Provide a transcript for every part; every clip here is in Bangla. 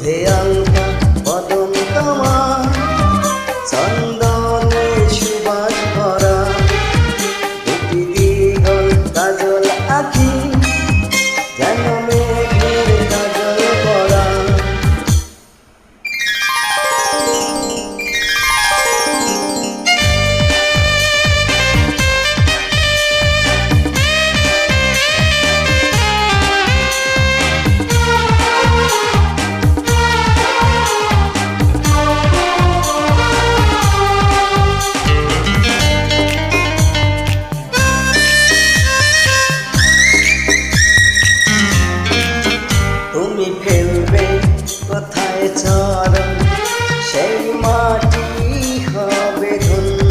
দুধে আলতা বদন তোমার, চন্দনে সুবাস ভরা, দুটি দিগল কাজল আঁখি, যেন মেঘের কাজল পরা। তুমি ফেলবে কোথায় চরণ, সেই মাটি হবে ধন্য,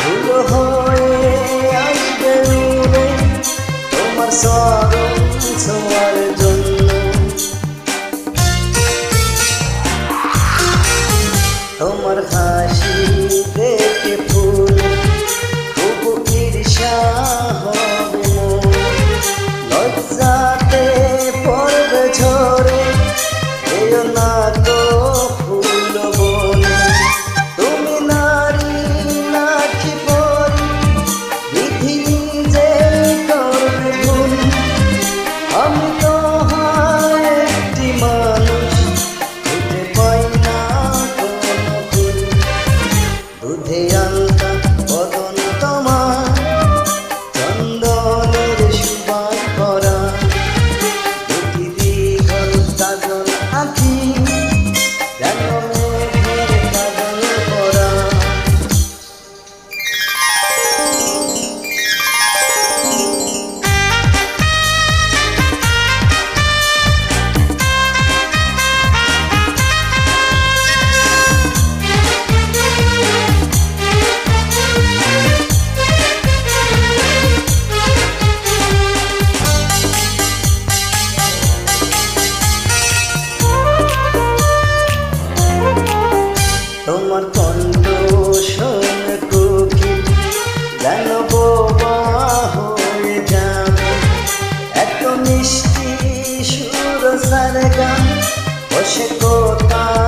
ধুলো হয়ে আসবে উড়ে তোমার চরণ ছোঁয়ার জন্য। তোমার হাসি দেখে ফুল খুব ঈর্ষা হবে মন, লজ্জাতে পড়বে ঝরে, এও না তো ফুল বনে। তুমি নারী নাকি পরি, বিধি যে করবে ভুল, আমি তো হয় একটি মানুষ, খুঁজে পাই না কোনো ফুল। দুধে আলতা বদন তোমার, চন্দনের সুবাস ভরা, দুটি দিগল কাজল আঁখি, যেন মেঘের কাজল পরা। তোমার কণ্ঠ শোনে কোকিল, যেন বোবা হয়ে যাবে, এত মিষ্টি সুর সারে গান, বসে কোথায়